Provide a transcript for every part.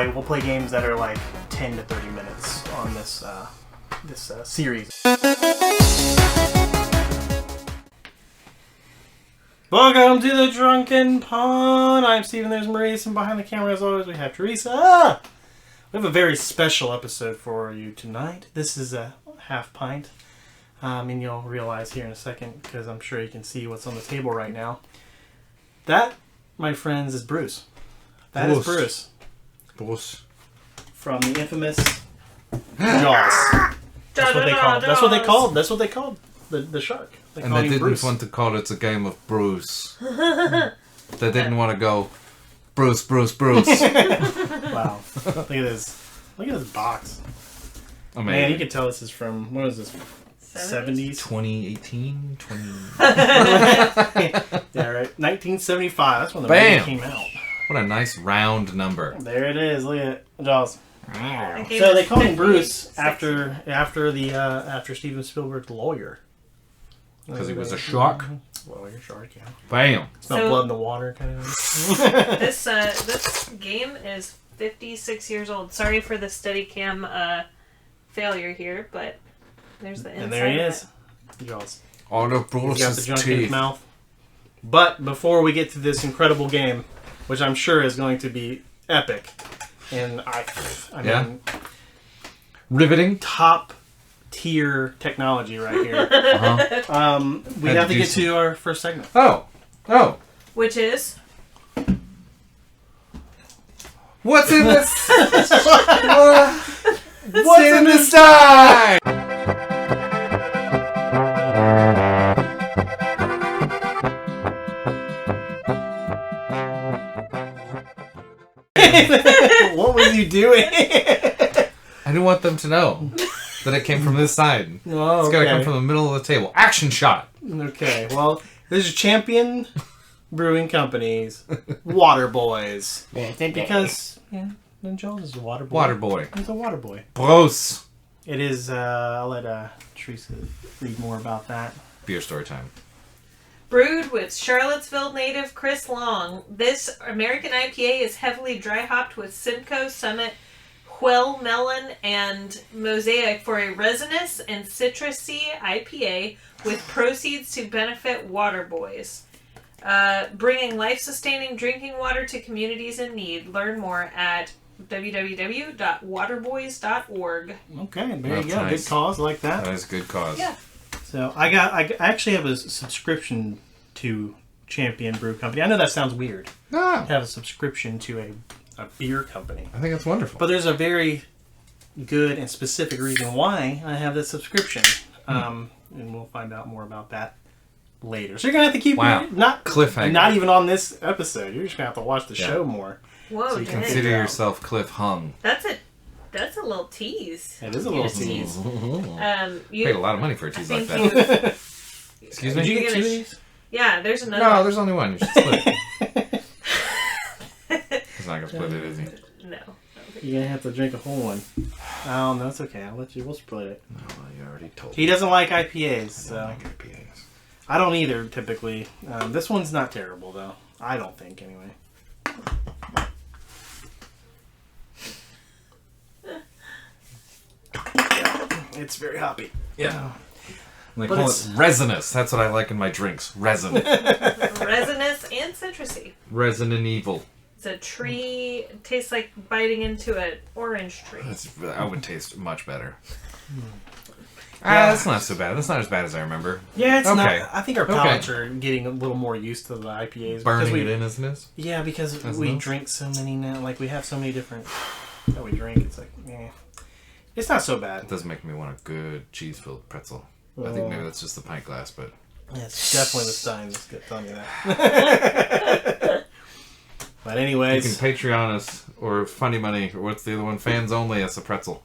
we'll play games that are like 10 to 30 minutes on this series. Welcome to the Drunken Pint. I'm Stephen, there's Maurice, and behind the camera as always we have Teresa. We have a very special episode for you tonight. This is a half pint. And you'll realize here in a second, because I'm sure you can see what's on the table right now. That, my friends, is Bruce. That is Bruce. Bruce. From the infamous Jaws. That's what they called. That's what they called. That's what they called the shark. And they didn't want to call it a game of Bruce. They didn't want to go Bruce. Wow. Look at this. Look at this box. Amazing. Man, you can tell this is from, what is this? 70s? 2018? Yeah, right. 1975. That's when the movie came out. What a nice round number. There it is. Look at it. Jaws. So they call him Bruce after Steven Spielberg's lawyer. Because he was a shark? Lawyer shark, yeah. Bam. Smell blood in the water kind of thing. This game is 56 years old. Sorry for the Steadicam failure here, but there's the inside. And there he is. Jaws. All of Bruce's He's got the junk teeth. in his mouth. But before we get to this incredible game, which I'm sure is going to be epic, and I mean, riveting, top tier technology right here. We have to get to our first segment. Oh, Which is what's in this? What's in this Stein? What were you doing? I didn't want them to know that it came from this side. Oh, it's got to come from the middle of the table. Action shot. Okay, well, this is Champion Brewing Company's Water Boys. Because, then Jones is a water boy. Water boy. He's a water boy. Bruce. It is, I'll let Teresa read more about that. Beer story time. brewed with Charlottesville native Chris Long. This American IPA is heavily dry hopped with Simcoe, Summit, Huell Melon, and Mosaic for a resinous and citrusy IPA with proceeds to benefit water boys. Bringing life-sustaining drinking water to communities in need. Learn more at www.waterboys.org. Okay, there you go. Nice. Good cause, like that. That is a good cause. Yeah. So I actually have a subscription to Champion Brew Company. I know that sounds weird. Ah, To have a subscription to a beer company. I think that's wonderful. But there's a very good and specific reason why I have this subscription. And we'll find out more about that later. So you're going to have to keep not cliffhanger. Not even on this episode. You're just going to have to watch the show more. Whoa, So you dang. Consider yourself cliff hung. That's a little tease. It is a little tease. Paid a lot of money for a tease like think that. Excuse me? Did you get two of these? Yeah, there's another. No, there's only one. You should split it. He's not going to split it, is he? No. You're going to have to drink a whole one. Oh, no, it's okay. We'll split it. No, you already told me. He doesn't like IPAs, so. I don't like IPAs. I don't either, typically. This one's not terrible, though. I don't think, anyway. It's very hoppy. Yeah. They But call it's- it resinous. That's what I like in my drinks. Resin. Resinous and citrusy. Resin and evil. It's a tree. It tastes like biting into an orange tree. That would taste much better. That's not so bad. That's not as bad as I remember. Yeah, it's Okay. not. I think our palates are getting a little more used to the IPAs. Burning because it in, isn't it? Yeah, because Isn't we it? drink so many now. Like, we have so many different that we drink. It's like, it's not so bad. It does make me want a good cheese-filled pretzel. I think maybe that's just the pint glass, but... Yeah, it's definitely the Stein that's telling you that. But anyways. You can Patreon us, or Funny Money, or what's the other one? Fans Only as a pretzel.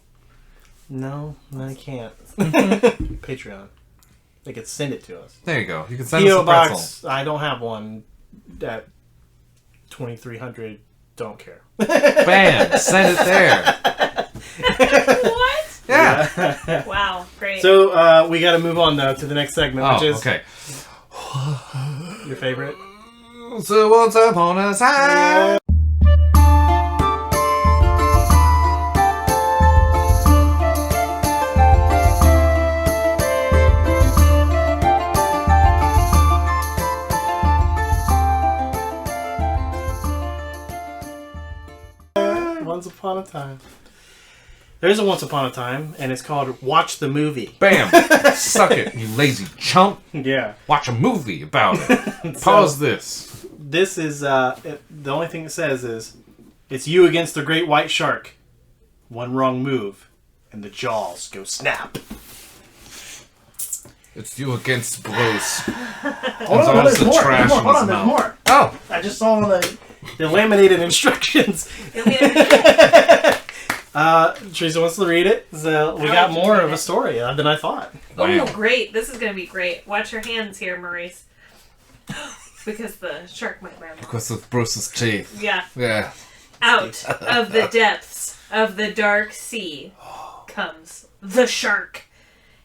No, I can't. Patreon. They could send it to us. There you go. You can send us P.O. a pretzel. Box, I don't have one at 2300. Don't care. Bam! Send it there. What? Yeah. Wow, great. So we got to move on, though, to the next segment, which is okay. your favorite. So once upon a time. upon a time. There's a Once Upon a Time, and it's called Watch the Movie. Bam! Suck it, you lazy chump. Yeah. Watch a movie about it. Pause this. This is, the only thing it says is, it's you against the great white shark. One wrong move, and the jaws go snap. It's you against Bruce. Hold on, there's more. Trash Hold on, in his there's mouth. more. Oh! I just saw the laminated instructions. Teresa wants to read it, so we got more of a story than I thought. Oh, great. This is going to be great. Watch your hands here, Maurice. Because the shark might land. Because of Bruce's teeth. Yeah. Yeah. Out of the depths of the dark sea comes the shark.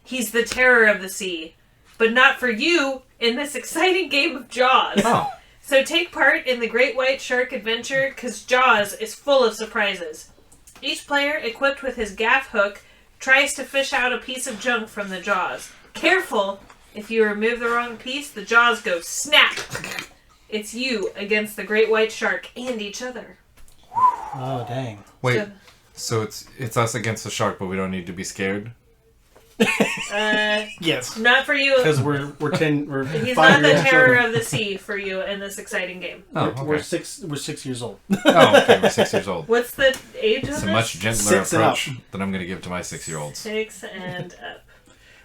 He's the terror of the sea, but not for you in this exciting game of Jaws. Oh. So take part in the Great White Shark adventure, because Jaws is full of surprises. Each player, equipped with his gaff hook, tries to fish out a piece of junk from the jaws. Careful! If you remove the wrong piece, the jaws go snap! It's you against the great white shark and each other. Oh, dang. Wait, so it's us against the shark, but we don't need to be scared? Yes. Not for you. Because we're He's 5 not the years terror old. of the sea for you in this exciting game. Oh, okay. We're 6 years old. Oh, okay, we're 6 years old. What's the age of It's a this? much gentler 6 and up. approach than I'm going to give to my 6-year-olds. 6 and up.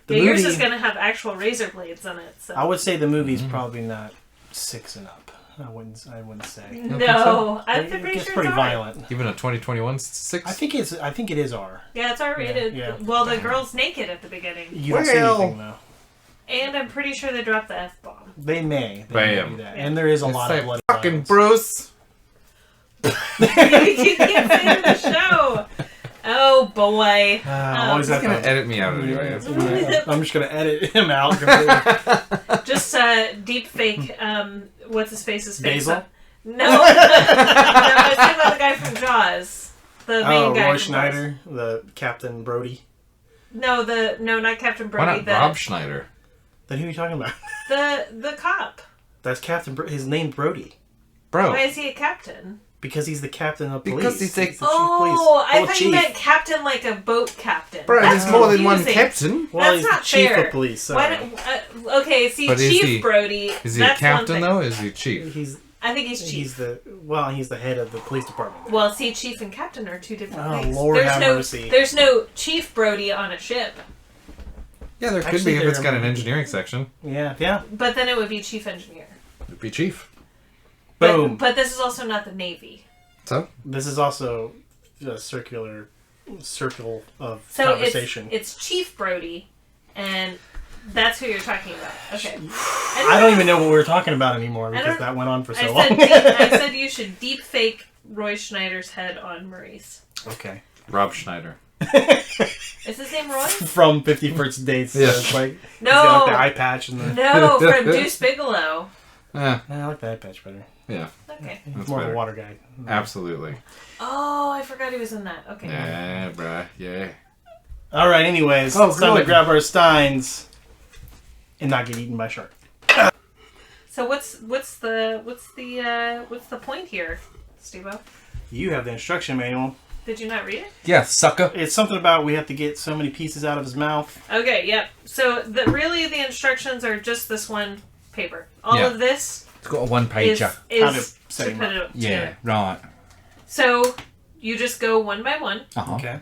The Yours movie- is going to have actual razor blades on it. So. I would say the movie's probably not 6 and up. I wouldn't say. No, I'm pretty It's sure pretty it's R. violent. Even a 2021 6? I think it is R. Yeah, it's R-rated. Yeah. Well, the girl's naked at the beginning. You don't see anything though. And I'm pretty sure they dropped the F-bomb. They may Bam. do that. And there is a lot of blood. Fucking violence. Bruce! You can't say it in the show. Oh, boy. Always He's have going to to edit me out anyway. Yeah. I'm just going to edit him out completely. Just deep fake, what's his face's face? Basil? No. No, I was talking about the guy from Jaws. The main guy Roy from Schneider, the Captain Brody. Jaws. No, not Captain Why Brody. not Rob Schneider? Then who are you talking about? The cop. That's Captain his name's Brody. Bro. Why is he a captain? Because he's the captain of police. Because he's the chief I thought you chief. meant captain like a boat captain. Bro, That's there's more than one confusing. captain. Well, That's he's not the chief fair. of police. Why Sorry. don't, okay, see, But is Chief he- Brody. Is he a that's one captain, thing. though? Or is he chief? I think he's chief. He's the head of the police department. Well, see, chief and captain are two different Oh, things. Lord have mercy. There's no Chief Brody on a ship, Yeah, there could Actually, be if it's there- got an engineering section. Yeah. but then it would be chief engineer. It'd be chief. Boom. But this is also not the Navy. So? This is also a circle of So conversation. it's Chief Brody, and that's who you're talking about. Okay. I don't even know what we were talking about anymore because don't- that went on for so I long. said you should deep fake Roy Schneider's head on Maurice. Okay. Rob Schneider. Is his name Roy? From 50 First Dates. Yeah. It's like, No. he's got like the eye patch and the... No, from Deuce Bigelow. Yeah. I like the eye patch better. Yeah. Okay. He's That's more of better. a water guy. Absolutely. Oh, I forgot he was in that. Okay. Yeah, bruh. Yeah. All right. Anyways, Oh, it's time to good. grab our Steins and not get eaten by a shark. So what's the point here, Steve-O? You have the instruction manual. Did you not read it? Yeah, sucker. It's something about we have to get so many pieces out of his mouth. Okay, yep. So really the instructions are just this one paper. All Yeah. of this It's got a one is How to set to him put up. it up Yeah, together. right. So you just go one by one. Uh-huh. Okay.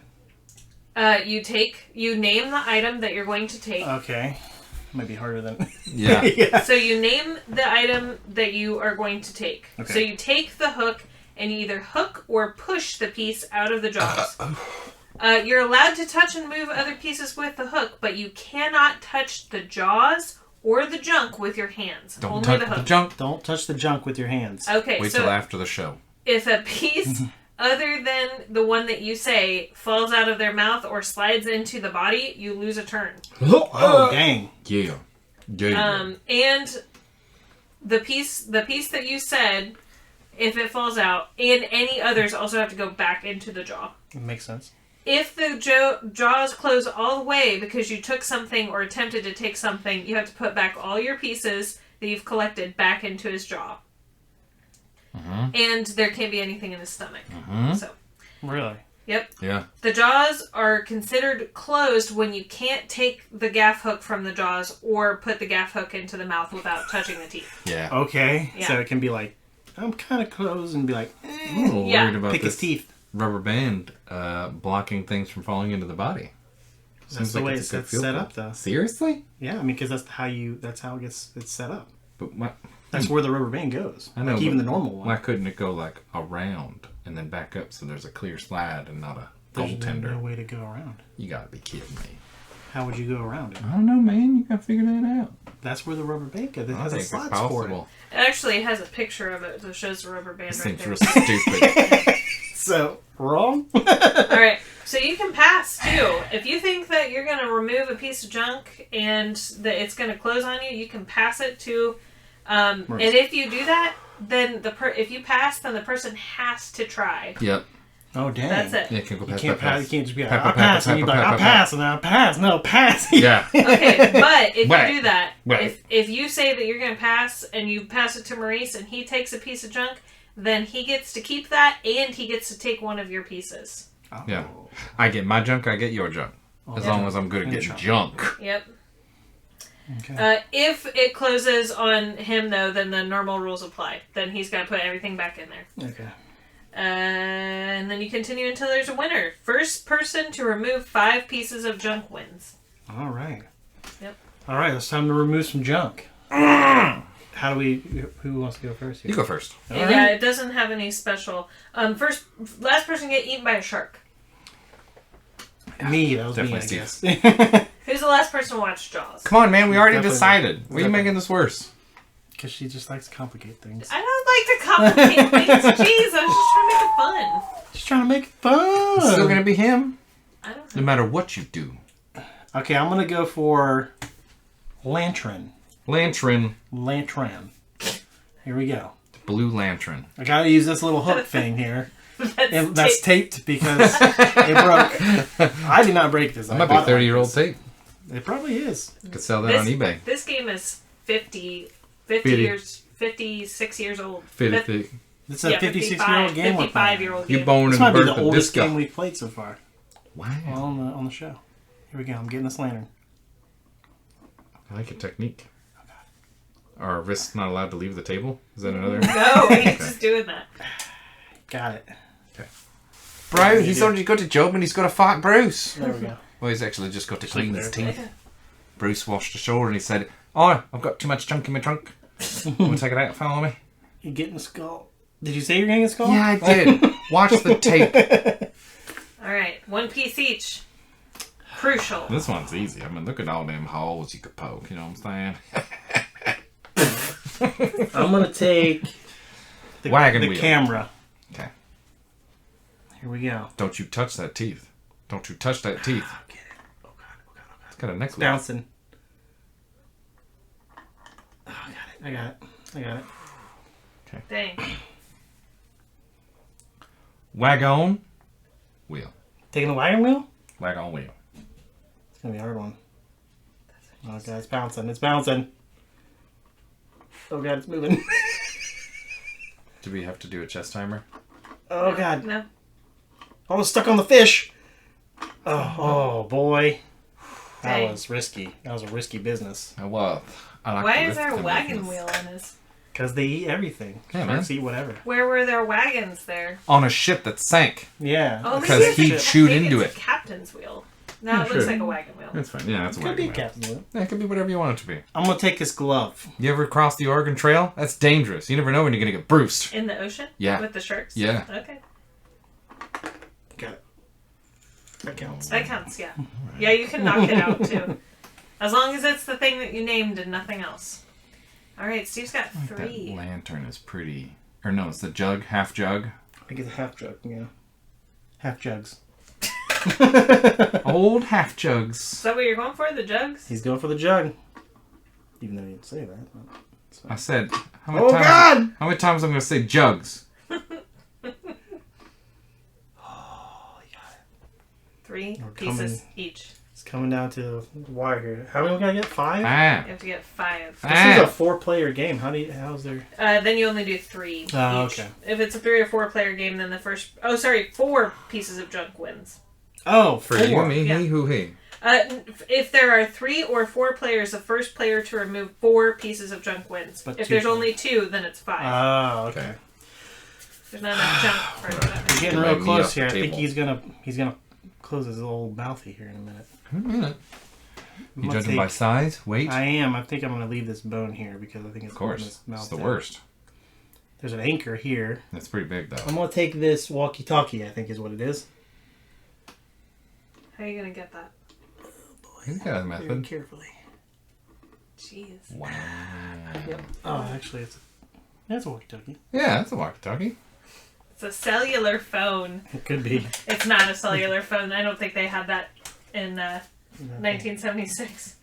You name the item that you're going to take. Okay. Might be harder than... Yeah. yeah. So you name the item that you are going to take. Okay. So you take the hook and you either hook or push the piece out of the jaws. You're allowed to touch and move other pieces with the hook, but you cannot touch the jaws or the junk with your hands. Don't Only touch the the hook. junk. Don't touch the junk with your hands. Okay, Wait so till after the show. if a piece other than the one that you say falls out of their mouth or slides into the body, you lose a turn. Oh, dang. Yeah. Yeah. And the piece that you said, if it falls out, and any others also have to go back into the jaw. It makes sense. If the jaws close all the way because you took something or attempted to take something, you have to put back all your pieces that you've collected back into his jaw. And there can't be anything in his stomach. So, Really? Yep. Yeah. The jaws are considered closed when you can't take the gaff hook from the jaws or put the gaff hook into the mouth without touching the teeth. Yeah. Okay. Yeah. So it can be like, I'm kind of closed and be like, I'm a little Yeah. worried about pick his this teeth. rubber band blocking things from falling into the body. That's the way it's set up, though. Seriously? Yeah, I mean, because that's how it's set up. But what? That's where the rubber band goes. I know. Like even but the normal one. Why couldn't it go like around and then back up so there's a clear slide and not a There's goaltender? no way to go around. You gotta be kidding me. How would you go around it? I don't know, man. You gotta figure that out. That's where the rubber band goes. It I has a think it's slots for it. possible. It actually has a picture of it that shows the rubber band This right seems there. real stupid. So, wrong? Alright, so you can pass too. If you think that you're going to remove a piece of junk and that it's going to close on you, you can pass it to... and if you do that, then if you pass, then the person has to try. Yep. Oh, dang. That's it. Yeah, can't go You past can't that pass. pass. You can't just be like, Pepper, I'll pass. pepper, And you're like, pepper, I'll pepper. pass. And then I'll pass. No, pass. Yeah. Okay, but if Right. you do that, Right. if you say that you're going to pass and you pass it to Maurice and he takes a piece of junk, then he gets to keep that and he gets to take one of your pieces. Oh. Yeah. I get my junk, I get your junk. As long as I'm good at Yeah. getting junk. Yep. Okay. If it closes on him, though, then the normal rules apply. Then he's got to put everything back in there. Okay. And then you continue until there's a winner. First person to remove 5 pieces of junk wins. All right. Yep. All right, it's time to remove some junk. How do we... Who wants to go first here? You go first. All Yeah, right. it doesn't have any special. Last person to get eaten by a shark. Me. That was Definitely me, I guess. Who's the last person to watch Jaws? Come on, man. We already Definitely. decided. Why are you Definitely. making this worse? Because she just likes to complicate things. I don't like to complicate things. Jeez, I was just trying to make it fun. She's trying to make it fun. It's still going to be him. I don't No know. matter what you do. Okay, I'm going to go for Lantern. Lantern. Lantern. Here we go. Blue lantern. I got to use this little hook thing here. And that's tape. taped because it broke. I did not break this. That I might be bought it like 30-year-old this. tape. It probably is. Could sell that on eBay. This game is 56 years old. 50. It's a 56-year-old game. 55-year-old You game. born This in the might be birth the of oldest disco. game we've played so far Wow. on the show. Here we go. I'm getting this lantern. I like your technique. Are wrists not allowed to leave the table? Is that another? No, he's just doing that. Got it. Bro, he's already got a job and he's got to fight Bruce. There we go. Well, he's actually just got to clean his there. teeth. Bruce washed ashore and he said, "Oh, I've got too much junk in my trunk. Want to take it out? Follow me." You getting a skull? Did you say you're getting a skull? Yeah, I did. Watch the tape. All right, 1 piece each. Crucial. This one's easy. I mean, look at all them holes you could poke. You know what I'm saying? I'm gonna take the Wagon the wheel. camera. Okay. Here we go. Don't you touch that teeth. Don't you touch that teeth. Oh, get it. Oh god. Oh god. Oh god. It's got a necklace. Bouncing. Oh, I got it. I got it. Dang. Wagon wheel. Taking the wagon wheel? Wagon wheel. It's gonna be a hard one. Oh god, it's bouncing. It's bouncing. Oh god, it's moving. Do we have to do a chest timer? Oh god. No. I was stuck on the fish. Oh boy. That Dang. was risky. That was a risky business. Well, I like Why to is lift there a them wagon business. wheel on his? Because they eat everything. Yeah, Sharks man. eat whatever. Where were there wagons there? On a ship that sank. Yeah. Oh, Because maybe it's he a- chewed maybe into it's it. a captain's wheel. No, Yeah, it looks sure. like a wagon wheel. That's fine. Yeah, that's a Could be wagon wheel. Captain Wheel. Yeah, it could be whatever you want it to be. I'm gonna take this glove. You ever cross the Oregon Trail? That's dangerous. You never know when you're going to get bruised. In the ocean? Yeah. With the sharks? Yeah. Okay. Got it. That counts. That counts, yeah. Yeah, you can knock it out, too. As long as it's the thing that you named and nothing else. All right, Steve's got That 3. lantern is pretty... Or no, it's the jug. Half jug. I get a half jug. Yeah. Half jugs. Old half Is jugs. that what you're going for? The jugs? He's going for the jug. Even though he didn't say that. I said... How Oh god! How many times I'm going to say jugs? Oh, you got it. 3 We're pieces coming. each. It's coming down to the wire here. How many we gotta get? 5? You Ah. have to get 5. This is a 4-player game. How's there? Then you only do 3. Oh, each. okay. If it's a 3 or 4 player game, then the first... 4 pieces of junk wins. Oh, For 4. you, me, Yeah. he, who, he. If there are 3 or 4 players, the first player to remove 4 pieces of junk wins. But If 2 there's only 2, then it's 5. Oh, okay. Okay. There's not enough junk for everybody. We're getting Right, real me close off the here. I think table. he's gonna close his little mouthy here in a minute. You judge him by size, weight? I am. I think I'm gonna leave this bone here because I think it's Of course. holding his mouth It's the down. worst. There's an anchor here. That's pretty big, though. I'm gonna take this walkie-talkie. I think is what it is. How are you going to get that? He's got a Very method. carefully. Jeez. Wow. Oh, actually, it's a walkie-talkie. Yeah, that's a walkie-talkie. It's a cellular phone. It could be. It's not a cellular phone. I don't think they had that in 1976.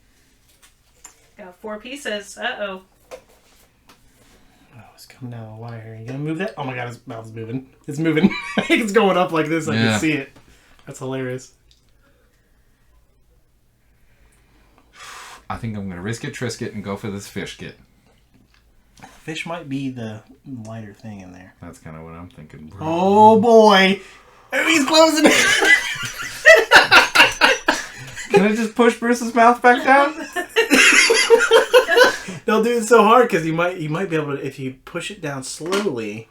Got 4 pieces. Uh-oh. Oh, it's coming down the wire. Are you gonna move that? Oh my god, his mouth's moving. It's moving. It's going up like this. I Yeah. can see it. That's hilarious. I think I'm going to risk it, trisk it, and go for this fish get. Fish might be the lighter thing in there. That's kind of what I'm thinking. Oh boy! Oh, he's closing it. Can I just push Bruce's mouth back down? Don't do it so hard because you might be able to, if you push it down slowly,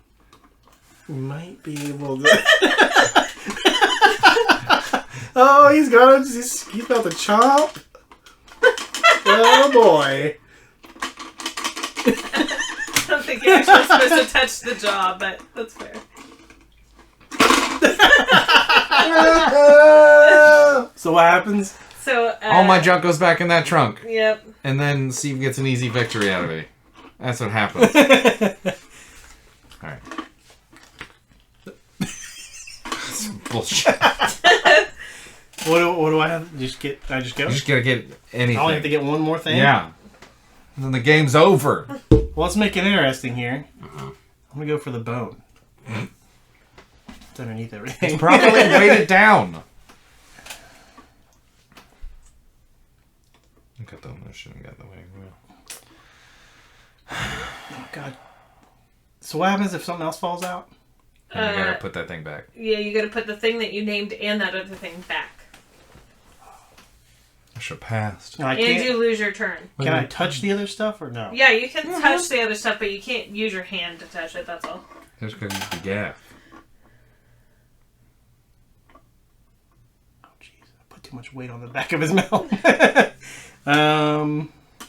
you might be able to. Oh, he's got it. He's about to chomp. Oh boy! I don't think you're actually supposed to touch the jaw, but that's fair. So what happens? So, All my junk goes back in that trunk. Yep. And then Steve gets an easy victory out of it. That's what happens. Alright. That's bullshit. What do I have? I just go? You just gotta get anything. I only have to get one more thing? Yeah. And then the game's over. Well, let's make it interesting here. I'm gonna go for the bone. It's underneath everything. Properly weight it down. I got the I shouldn't have got the way. Oh, God. So what happens if something else falls out? And you gotta put that thing back. Yeah, you gotta put the thing that you named and that other thing back. I should have passed. No, I And can't. you lose your turn. Can I touch the other stuff or no? Yeah, you can touch the other stuff, but you can't use your hand to touch it, that's all. Just gonna use the gaff. Oh, jeez. I put too much weight on the back of his mouth.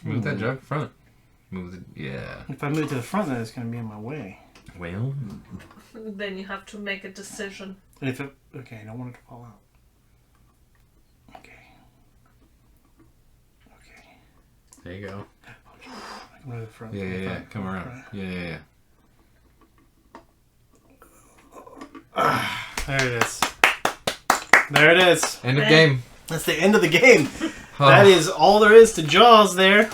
Move that jug front. Move the If I move it to the front, then it's going to be in my way. Well, Then you have to make a decision. And if it... Okay, I don't want it to fall out. Okay. Okay. there you go. I can move to the front. Yeah. Come around. Yeah. There it is. There it is. End of game. That's the end of the game. That is all there is to Jaws there.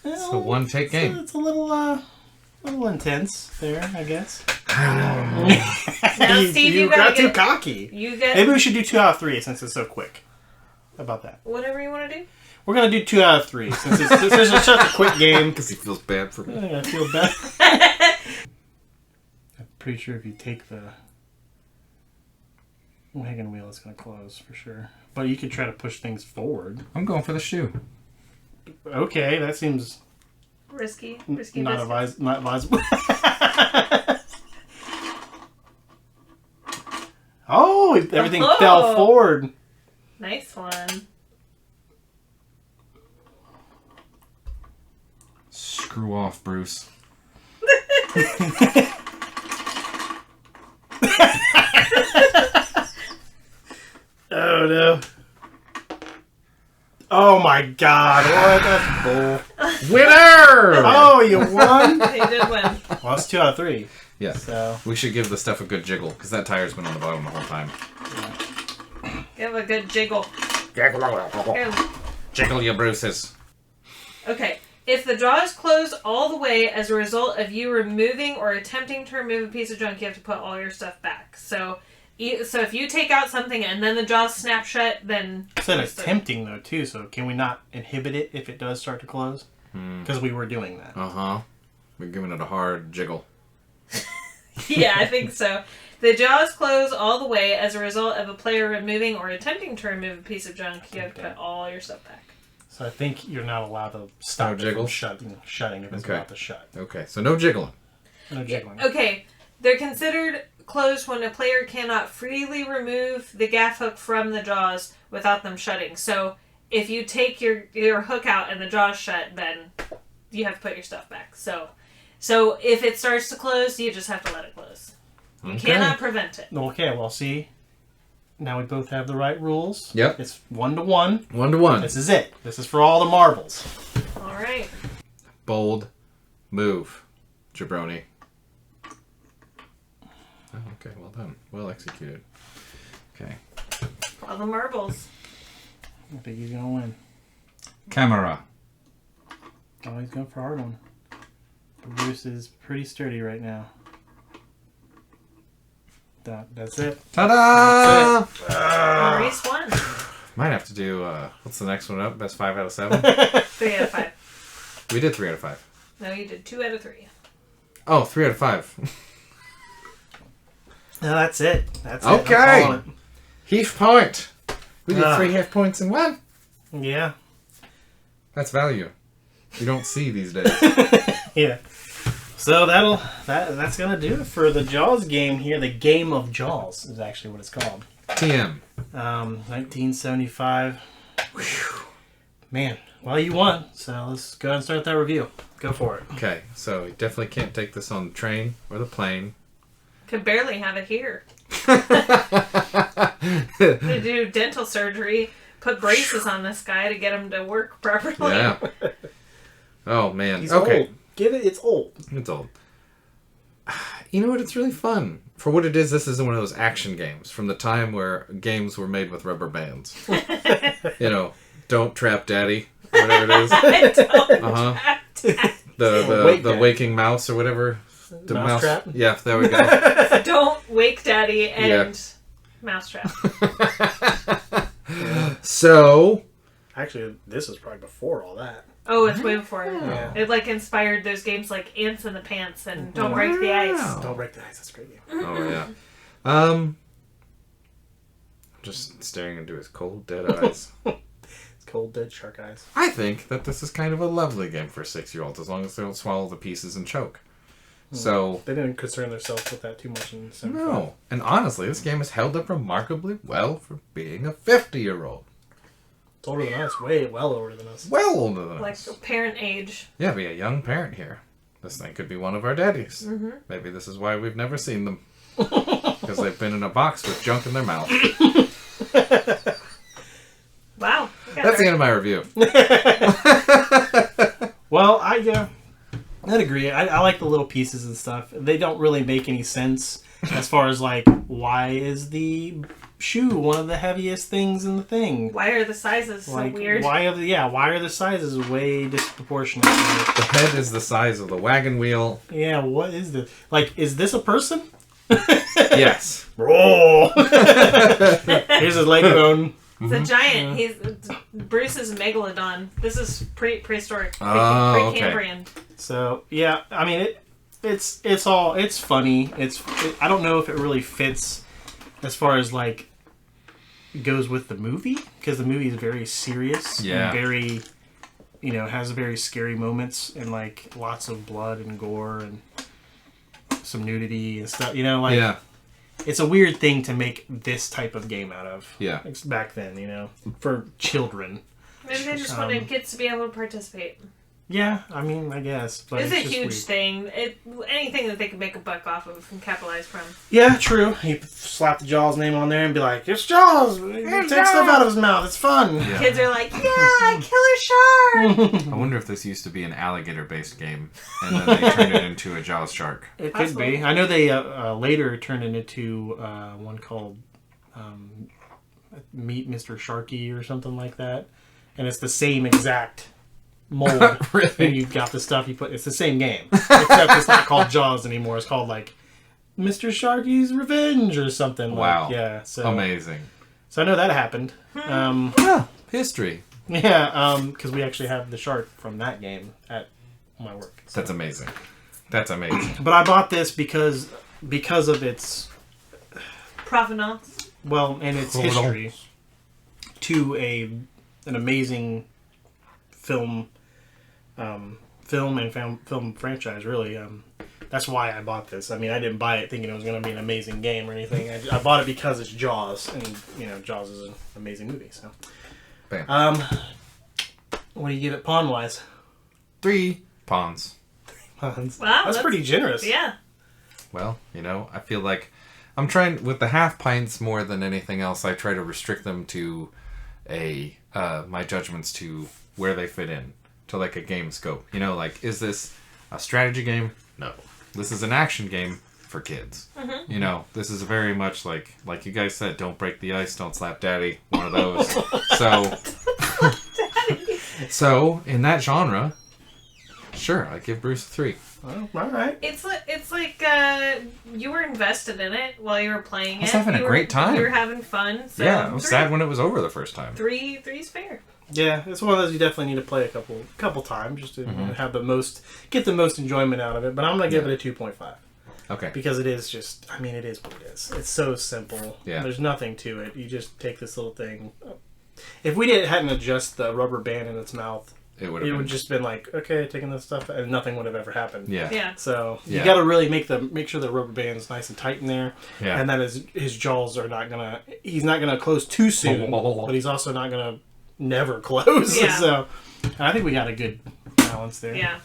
It's a one-take game. It's a little intense there, I guess. Now, Steve, you got gotta too get... cocky. You get... Maybe we should do 2 out of 3 since it's so quick. How about that? Whatever you want to do. We're going to do 2 out of 3 since it's such a quick game. Because he feels bad for me. I feel bad. I'm pretty sure if you take the wagon wheel, it's going to close for sure. But you could try to push things forward. I'm going for the shoe. Okay, that seems Risky not business. not advisable. Oh, everything fell forward. Nice one. Screw off, Bruce. Oh no. Oh my god, what a bull. Winner! Oh, you won? He did win. Well, it's 2 out of 3. Yes. So We should give the stuff a good jiggle, because that tire's been on the bottom the whole time. Give a good jiggle. Here. Jiggle your Bruces. Okay. If the jaw is closed all the way as a result of you removing or attempting to remove a piece of junk, you have to put all your stuff back. So So if you take out something and then the jaws snap shut, then... It said it's tempting, though, too, so can we not inhibit it if it does start to close? Because we were doing that. Uh-huh. We're giving it a hard jiggle. Yeah, I think so. The jaws close all the way as a result of a player removing or attempting to remove a piece of junk. You have to put all your stuff back. So I think you're not allowed to stop it jiggle? from shutting if it's about to shut. Okay, so no jiggling. No jiggling. Okay, they're considered closed when a player cannot freely remove the gaff hook from the jaws without them shutting. So if you take your hook out and the jaws shut, then you have to put your stuff back. So if it starts to close, you just have to let it close. You cannot prevent it. Okay, well, see, now we both have the right rules. Yep. It's 1-to-1. 1-to-1. This is it. This is for all the marbles. All right. Bold move, jabroni. Oh, okay, well done. Well executed. Okay. All the marbles. I think he's going to win. Camera. Oh, he's going for a hard one. Bruce is pretty sturdy right now. That's it. Ta-da! That's it. Maurice won. Might have to do, what's the next one up? Best 5 out of 7? 3 out of 5. We did 3 out of 5. No, you did 2 out of 3. Oh, 3 out of 5. No, that's it. That's it. Okay. I'm calling Heath point. We did 3 half points in 1. it. Yeah. That's value. You don't see these days. Yeah. So that's gonna do it for the Jaws game here. The Game of Jaws is actually what it's called. TM. 1975. Whew. Man, well, you won. So let's go ahead and start that review. Go for it. Okay, so you definitely can't take this on the train or the plane. Could barely have it here. They do dental surgery, put braces on this guy to get him to work properly. Yeah. Oh, man. He's okay. old. Give it. It's old. It's old. You know what? It's really fun. For what it is, this is one of those action games from the time where games were made with rubber bands. You know, Don't Trap Daddy, whatever it is. Uh-huh. The Waking Mouse or whatever. The Mouse Trap? Yeah, there we go. Don't Wake Daddy and Mousetrap. So... Actually, this is probably before all that. Oh, it's way before. Yeah. It inspired those games like Ants in the Pants and Don't Break the Ice. Don't Break the Ice. That's a great game. Oh, yeah. I'm just staring into his cold, dead eyes. It's cold, dead shark eyes. I think that this is kind of a lovely game for 6-year-olds, as long as they don't swallow the pieces and choke. So they didn't concern themselves with that too much in 75. No. And honestly, this game has held up remarkably well for being a 50-year-old. It's older than us. Way well older than us. Well older than us. Like parent age. Yeah, be a young parent here. This thing could be one of our daddies. Mm-hmm. Maybe this is why we've never seen them. Because they've been in a box with junk in their mouth. Wow. That's the end of my review. Well, I'd agree. I like the little pieces and stuff. They don't really make any sense as far as like, why is the shoe one of the heaviest things in the thing? Why are the sizes so weird? Why are the sizes way disproportionate? The head is the size of the wagon wheel. Yeah, what is this? Like, is this a person? Yes. Roll. Here's his leg bone. It's a giant. Bruce is a megalodon. This is prehistoric. Oh, Precambrian. So yeah, I mean it's funny. I don't know if it really fits as far as like goes with the movie, because the movie is very serious. Yeah. And very, has very scary moments and like lots of blood and gore and some nudity and stuff. Yeah. It's a weird thing to make this type of game out of. Yeah. Back then, for children. Maybe they just wanted kids to be able to participate. Yeah, I mean, I guess. But it's a just huge weird. thing. Anything that they can make a buck off of and capitalize from. Yeah, true. You slap the Jaws name on there and be like, it's Jaws! Take stuff out of his mouth. It's fun. Yeah. Kids are like, yeah, killer shark! I wonder if this used to be an alligator-based game, and then they turned it into a Jaws shark. It could be. I know they later turned it into one called Meet Mr. Sharky or something like that. And it's the same exact mold. Really? And you've got the stuff you put. It's the same game. Except it's not called Jaws anymore. It's called like Mr. Sharky's Revenge or something. Wow. Yeah. So Amazing. So I know that happened. Yeah. History. Yeah. Because we actually have the shark from that game at my work. So. That's amazing. That's amazing. But I bought this because of its Provenance. well and its history to an amazing film and film franchise. Really. That's why I bought this. I mean, I didn't buy it thinking it was going to be an amazing game or anything. I bought it because it's Jaws, and Jaws is an amazing movie. So, Bam. What do you give it pawn-wise? 3 pawns. Pawns. Wow, that's pretty generous. Yeah. Well, I feel like I'm trying with the half pints more than anything else. I try to restrict them to my judgments to where they fit in to like a game scope. Like, is this a strategy game? No. This is an action game for kids. Mm-hmm. This is very much like you guys said, don't break the ice, don't slap daddy. One of those. So in that genre, sure, I give Bruce a 3. Oh, all right. It's like you were invested in it while you were playing it. I was having a great time. You were having fun. So Yeah, I was sad when it was over the first time. Three's fair. Yeah, it's one of those you definitely need to play a couple times just to have get the most enjoyment out of it. But I'm gonna give it a 2.5. Okay. Because it is just, it is what it is. It's so simple. Yeah. There's nothing to it. You just take this little thing. If we hadn't adjusted the rubber band in its mouth, it would just been like, okay, taking this stuff, and nothing would have ever happened. Yeah. Yeah. So you got to really make sure the rubber band's nice and tight in there, yeah. and that his jaws are he's not gonna close too soon, but he's also not gonna never close. Yeah. So I think we got a good balance there. Yeah.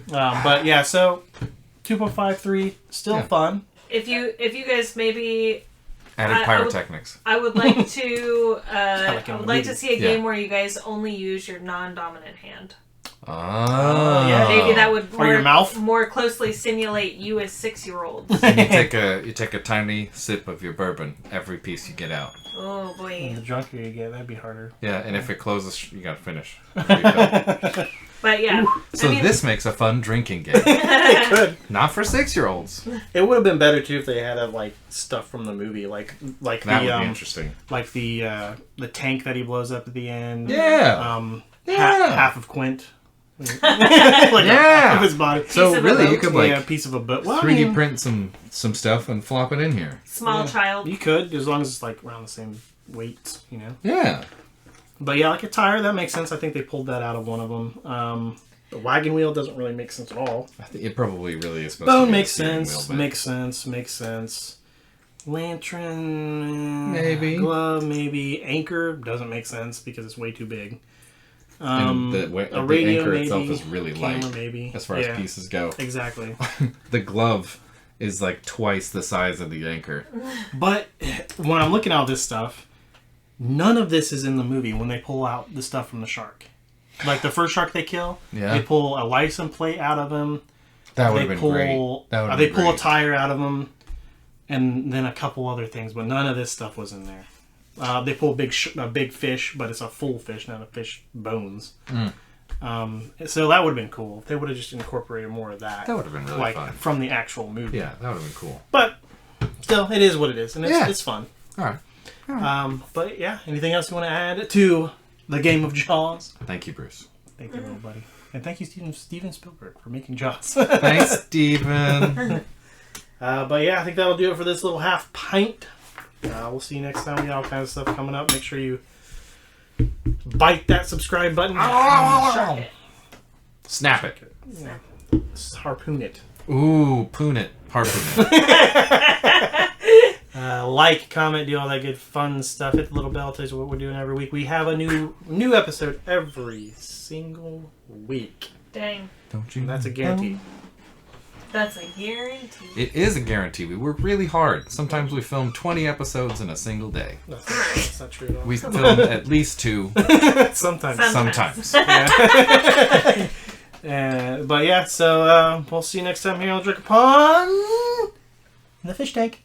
But yeah, so 2.53, still fun. If you guys maybe added pyrotechnics. I would like to like I would like to see a game where you guys only use your non-dominant hand. Oh, yeah. Maybe that would Or your mouth? more closely simulate you as 6-year-olds. And you take a tiny sip of your bourbon every piece you get out. Oh And boy. the drunker you get, that'd be harder. Yeah, and if it closes, you gotta finish. But yeah. So this makes a fun drinking game. It could. Not for 6-year-olds. It would have been better too if they had stuff from the movie, like That the would be interesting. like the tank that he blows up at the end. Yeah. Half of Quint. Yeah. Of his body. So of a really, you boat. could a piece of a boat. Well, 3D print some stuff and flop it in here. Small child. You could, as long as it's around the same weight, Yeah. But yeah, like a tire, that makes sense. I think they pulled that out of one of them. The wagon wheel doesn't really make sense at all. I think it probably really is supposed to Bone be makes a steering sense. wheel, Makes sense. Lantern, Maybe. glove, maybe. Anchor doesn't make sense because it's way too big. And the a radio, anchor maybe. itself is really Camera, light maybe. as far as pieces go. Exactly. The glove is like twice the size of the anchor. But when I'm looking at all this stuff, none of this is in the movie when they pull out the stuff from the shark. Like the first shark they kill, Yeah. they pull a license plate out of him. That would They have been great. pull, That would they pull a tire out of him, and then a couple other things. But none of this stuff was in there. They pull a big fish, but it's a full fish, not a fish bones. So that would have been cool. If they would have just incorporated more of that. That would have been really fun. From the actual movie. Yeah, that would have been cool. But still, it is what it is, and it's fun. All right. But yeah, anything else you want to add to the game of Jaws? Thank you, Bruce. Thank you, little buddy. And thank you, Steven Spielberg, for making Jaws. Thanks, Steven. But yeah, I think that'll do it for this little half pint. We'll see you next time. We got all kinds of stuff coming up. Make sure you bite that subscribe button. Snap it. Yeah. Harpoon it. Ooh, poon it. Harpoon it. Like, comment, do all that good fun stuff. Hit the little bell, tells you what we're doing every week. We have a new episode every single week. Dang. Don't you? And that's a guarantee. That's a guarantee. It is a guarantee. We work really hard. Sometimes we film 20 episodes in a single day. That's not true at all. We film at least 2. Sometimes. Yeah. But yeah, so we'll see you next time here on Drunken Pond in the fish tank.